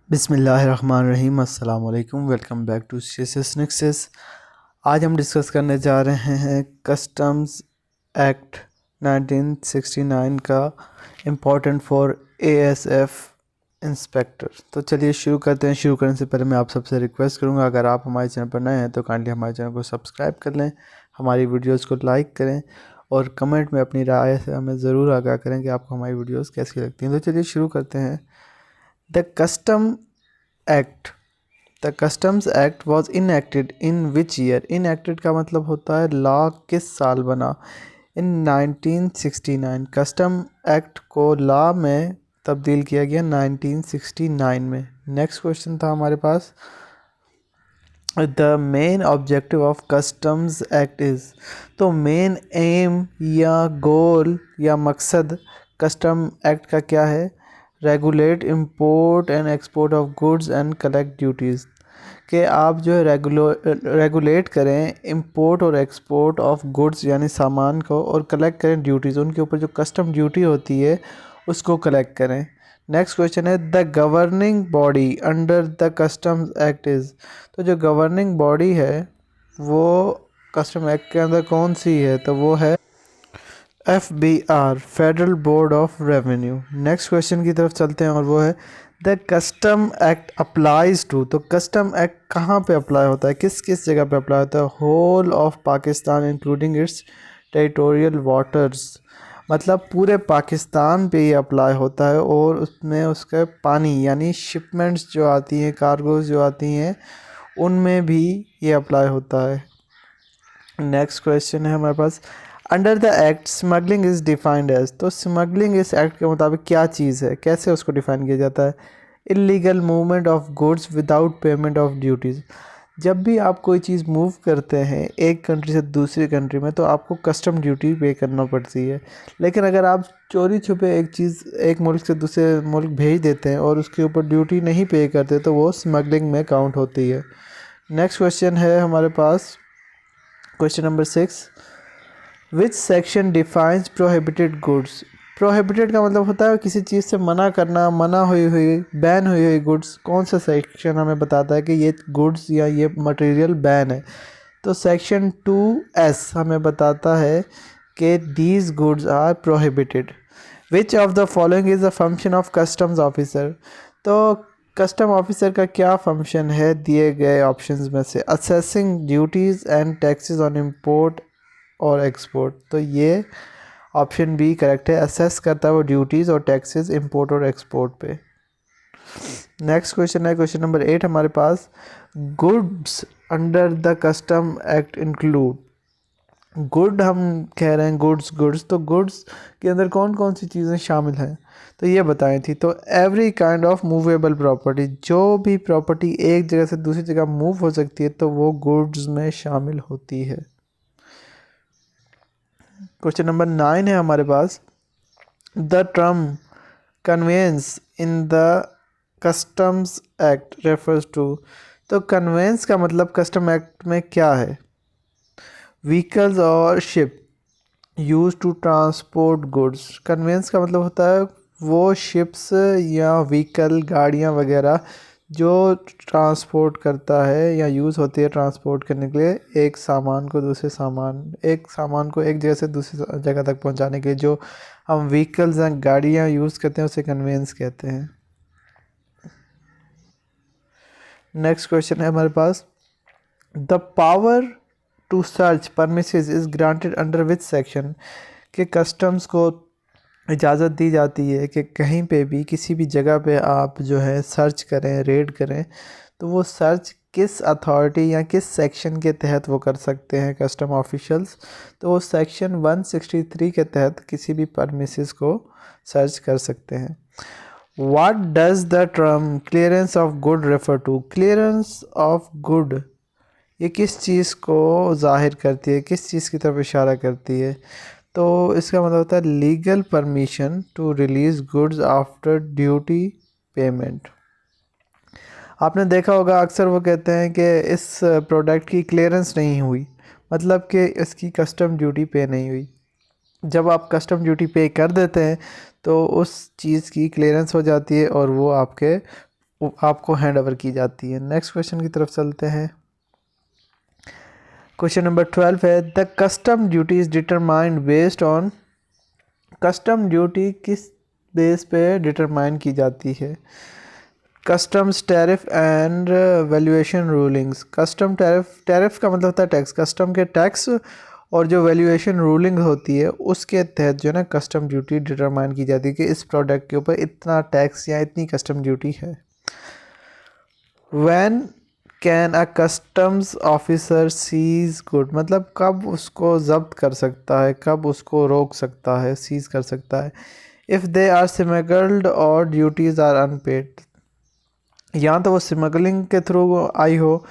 बिस्मिल्लाहिर्रहमानिर्रहीम अस्सलाम वालेकुम। Welcome back to CSS Nexus. आज हम डिस्कस करने जा रहे हैं कस्टम्स एक्ट 1969 का इम्पोर्टेंट फॉर एएसएफ इंस्पेक्टर। तो चलिए शुरू करते हैं। शुरू करने से पहले मैं आप सबसे रिक्वेस्ट करूंगा, अगर आप हमारे चैनल पर नए हैं तो काइंडली हमारे चैनल को सब्सक्राइब कर लें, हमारी वीडियोस को लाइक करें और कमेंट में अपनी राय से हमें ज़रूर आगाह करें कि आपको हमारी वीडियोस कैसी लगती हैं। तो चलिए शुरू करते हैं। The custom act the customs act was enacted in which year. Enacted का मतलब होता है लॉ किस साल बना। इन 1969। कस्टम एक्ट को लॉ में तब्दील किया गया 1969 में। नेक्स्ट क्वेश्चन था हमारे पास, the main objective of customs act is. तो मेन एम या गोल या मकसद कस्टम एक्ट का क्या है? Regulate import and export of goods and collect duties. कि आप जो है रेगुलेट करें इंपोर्ट और एक्सपोर्ट ऑफ गुड्स यानी सामान को, और कलेक्ट करें ड्यूटीज़, उनके ऊपर जो कस्टम ड्यूटी होती है उसको कलेक्ट करें। नेक्स्ट क्वेश्चन है, the governing body under the customs act is. तो जो गवर्निंग बॉडी है वो कस्टम एक्ट के अंदर कौन सी है? तो वो है FBR, federal board of revenue. Next question की तरफ चलते हैं और वो है, the custom act applies to. तो कस्टम एक्ट कहाँ पे अप्लाई होता है, किस किस जगह पे अप्लाई होता है? Whole of Pakistan including its territorial waters. मतलब पूरे पाकिस्तान पे ये अप्लाई होता है और उसमें उसका पानी यानी शिपमेंट्स जो आती हैं, कार्गोज जो आती हैं, उनमें भी ये अप्लाई होता है। नेक्स्ट क्वेश्चन है हमारे पास, under the act smuggling is defined as. तो स्मगलिंग इस एक्ट के मुताबिक क्या चीज़ है, कैसे उसको डिफाइन किया जाता है? Illegal movement of goods without payment of duties. जब भी आप कोई चीज़ मूव करते हैं एक कंट्री से दूसरी कंट्री में तो आपको कस्टम ड्यूटी पे करना पड़ती है। लेकिन अगर आप चोरी छुपे एक चीज़ एक मुल्क से दूसरे मुल्क भेज देते हैं और उसके ऊपर ड्यूटी नहीं पे करते तो वो स्मगलिंग में काउंट होती है। नेक्स्ट क्वेश्चन है हमारे पास, question number 6, which section defines prohibited goods. Prohibited का मतलब होता है किसी चीज़ से मना करना, मना हुई बैन हुई गुड्स। कौन सा सेक्शन हमें बताता है कि ये गुड्स या ये मटेरियल बैन है? तो सेक्शन 2S हमें बताता है कि these goods are prohibited. Which of the following is a function of customs officer. तो कस्टम ऑफिसर का क्या फंक्शन है दिए गए ऑप्शंस में से? Assessing duties and taxes on import और एक्सपोर्ट। तो ये ऑप्शन बी करेक्ट है, असेस करता है वो ड्यूटीज़ और टैक्सेस इंपोर्ट और एक्सपोर्ट पे। नेक्स्ट क्वेश्चन है क्वेश्चन नंबर 8 हमारे पास, goods under the custom act include. Good हम कह रहे हैं गुड्स तो गुड्स के अंदर कौन कौन सी चीज़ें शामिल हैं तो ये बताई थी। तो every kind of movable property, जो भी प्रॉपर्टी एक जगह से दूसरी जगह मूव हो सकती है तो वो गुड्स में शामिल होती है। क्वेश्चन नंबर 9 है हमारे पास, the term conveyance in the customs act refers to. तो कन्वेंस का मतलब कस्टम एक्ट में क्या है? व्हीकल्स और ship use to transport goods. Conveyance का मतलब होता है वो शिप्स या व्हीकल, गाड़ियाँ वगैरह जो ट्रांसपोर्ट करता है या यूज़ होती है ट्रांसपोर्ट करने के लिए एक सामान को एक जगह से दूसरी जगह तक पहुंचाने के लिए जो हम व्हीकल्स या गाड़ियाँ यूज़ करते हैं उसे कन्वेंस कहते हैं। नेक्स्ट क्वेश्चन है हमारे पास, the power to search premises is granted under which section. के कस्टम्स को इजाज़त दी जाती है कि कहीं पे भी किसी भी जगह पे आप जो है सर्च करें, रेड करें, तो वो सर्च किस अथॉरिटी या किस सेक्शन के तहत वो कर सकते हैं कस्टम ऑफिशियल्स? तो वो सेक्शन 163 के तहत किसी भी परमिसेस को सर्च कर सकते हैं। What does the term clearance of good refer to. Clearance of good ये किस चीज़ को ज़ाहिर करती है, किस चीज़ की तरफ इशारा करती है? तो इसका मतलब होता है legal permission to release goods after duty payment. आपने देखा होगा अक्सर वो कहते हैं कि इस प्रोडक्ट की क्लियरेंस नहीं हुई, मतलब कि इसकी कस्टम ड्यूटी पे नहीं हुई। जब आप कस्टम ड्यूटी पे कर देते हैं तो उस चीज़ की क्लियरेंस हो जाती है और वो आपके आपको हैंड ओवर की जाती है। नेक्स्ट क्वेश्चन की तरफ चलते हैं। क्वेश्चन नंबर 12 है the custom duty is determined based on. Custom duty किस बेस पे डिटरमाइन की जाती है? Customs tariff and valuation rulings. Custom tariff का मतलब होता है टैक्स, कस्टम के टैक्स और जो वैल्यूएशन रूलिंग होती है उसके तहत जो है ना कस्टम ड्यूटी डिटरमाइन की जाती है कि इस प्रोडक्ट के ऊपर इतना टैक्स या इतनी कस्टम ड्यूटी है। When can a customs officer seize good, मतलब कब उसको जब्त कर सकता है, कब उसको रोक सकता है, सीज कर सकता है। इफ़ दे आर स्मगल्ड और ड्यूटीज़ आर अनपेड, या तो वो स्मगलिंग के थ्रू आई हो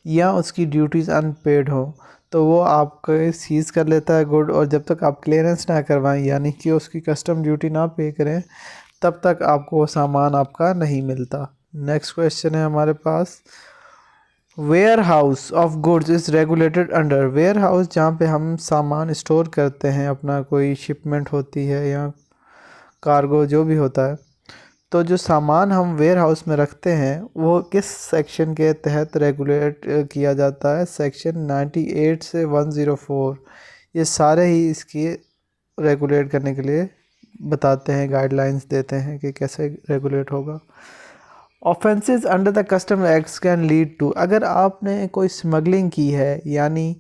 या उसकी ड्यूटीज़ अनपेड हो, तो वो आपको सीज़ कर लेता है गुड, और जब तक आप क्लियरेंस ना करवाएं यानी कि उसकी कस्टम ड्यूटी ना पे करें तब तक आपको वो सामान आपका नहीं मिलता। नेक्स्ट क्वेश्चन है हमारे पास warehouse of goods is regulated under. Warehouse जहाँ पे हम सामान स्टोर करते हैं, अपना कोई शिपमेंट होती है या कार्गो जो भी होता है, तो जो सामान हम वेयर हाउस में रखते हैं वो किस सेक्शन के तहत रेगुलेट किया जाता है? सेक्शन 98 से 104, ये सारे ही इसकी रेगुलेट करने के लिए बताते हैं, गाइडलाइंस देते हैं कि कैसे रेगुलेट होगा। Offences under the custom acts can lead to. अगर आपने कोई स्मगलिंग की है यानी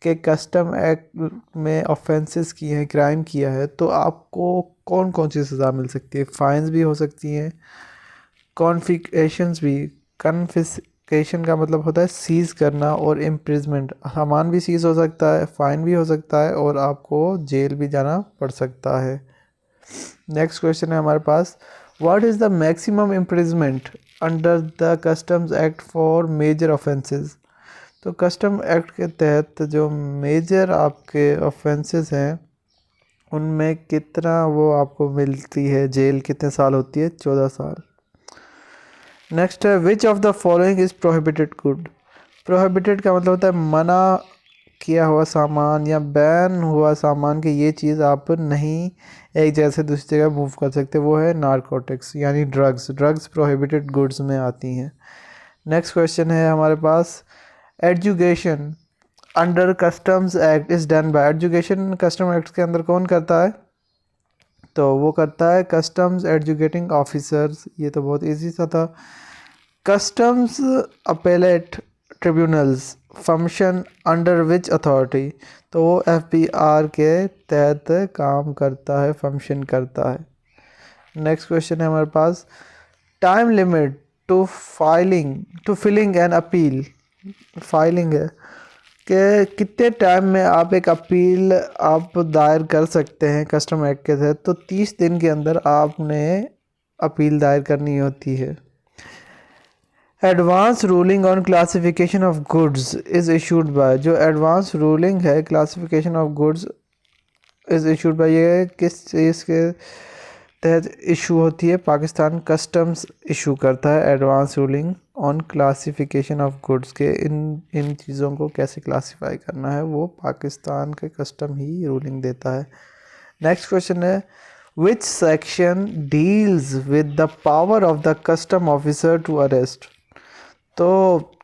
कि कस्टम एक्ट में ऑफेंसेस किए हैं, क्राइम किया है, तो आपको कौन कौन सी सज़ा मिल सकती है? फाइन्स भी हो सकती हैं, कॉन्फिकेशंस भी। कन्फिस्केशन का मतलब होता है सीज़ करना, और इम्प्रिजमेंट, सामान भी सीज़ हो सकता है, फ़ाइन भी हो सकता है, और आपको जेल भी जाना पड़ सकता है। नेक्स्ट क्वेश्चन है हमारे पास what is the maximum imprisonment under the customs act for major offences. तो कस्टम एक्ट के तहत जो मेजर आपके ऑफेंसेस हैं उनमें कितना वो आपको मिलती है जेल, कितने साल होती है? 14 साल। नेक्स्ट है विच of the following is prohibited good. Prohibited का मतलब होता है मना किया हुआ सामान या बैन हुआ सामान कि ये चीज़ आप नहीं एक जगह से दूसरी जगह मूव कर सकते, वो है नारकोटिक्स यानी ड्रग्स। ड्रग्स प्रोहिबिटेड गुड्स में आती हैं। नेक्स्ट क्वेश्चन है हमारे पास education under customs act is done by. Education custom act के अंदर कौन करता है? तो वो करता है कस्टम्स एजुकेटिंग ऑफिसर्स। ये तो बहुत इजी सा था। Customs appellate tribunals function under which authority. तो वो FBR के तहत काम करता है, फंक्शन करता है। नेक्स्ट क्वेश्चन है हमारे पास time limit to filling an appeal. Filing है कि कितने टाइम में आप एक अपील आप दायर कर सकते हैं कस्टम एक्ट के तहत। तो 30 दिन के अंदर आपने अपील दायर करनी होती है। Advance ruling on classification of goods is issued by. जो एडवांस रूलिंग है classification of goods is issued by, ये किस चीज़ के तहत इशू होती है? पाकिस्तान कस्टम्स इशू करता है advance ruling on classification of goods के इन चीज़ों को कैसे क्लासिफाई करना है, वो पाकिस्तान के कस्टम ही रूलिंग देता है। नेक्स्ट क्वेश्चन है which section deals with the power of the custom officer to arrest. तो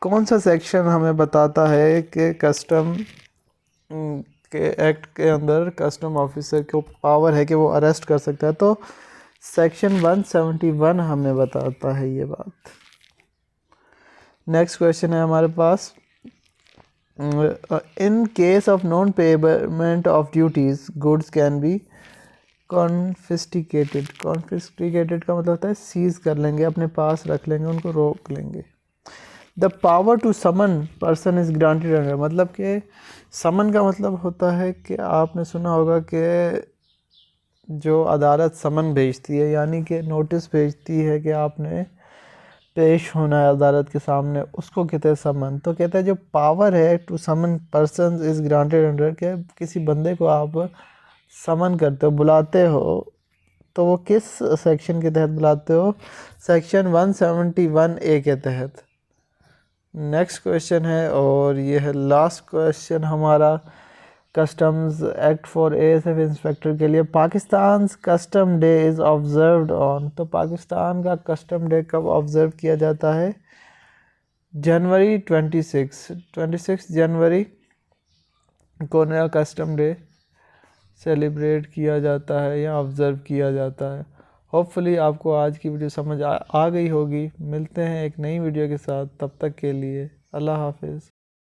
कौन सा सेक्शन हमें बताता है कि कस्टम के एक्ट के अंदर कस्टम ऑफिसर को पावर है कि वो अरेस्ट कर सकता है? तो सेक्शन 171 हमें बताता है ये बात। नेक्स्ट क्वेश्चन है हमारे पास in case of non payment of duties goods can be confiscated. Confiscated का मतलब होता है सीज कर लेंगे, अपने पास रख लेंगे, उनको रोक लेंगे। The power to summon person is granted under, मतलब कि समन का मतलब होता है कि आपने सुना होगा कि जो अदालत समन भेजती है यानी कि नोटिस भेजती है कि आपने पेश होना है अदालत के सामने, उसको कहते हैं समन। तो कहते हैं जो पावर है to summon person is granted under, के किसी बंदे को आप समन करते हो, बुलाते हो, तो वो किस सेक्शन के तहत बुलाते हो? सेक्शन 171A के तहत। नेक्स्ट क्वेश्चन है और ये है लास्ट क्वेश्चन हमारा customs act for ASF inspector के लिए Pakistan custom day is observed on, तो पाकिस्तान का कस्टम डे कब ऑब्जर्व किया जाता है? जनवरी 26 जनवरी को नया कस्टम डे सेलिब्रेट किया जाता है या ऑब्ज़र्व किया जाता है। होपफुली आपको आज की वीडियो समझ आ गई होगी। मिलते हैं एक नई वीडियो के साथ, तब तक के लिए अल्लाह हाफिज़।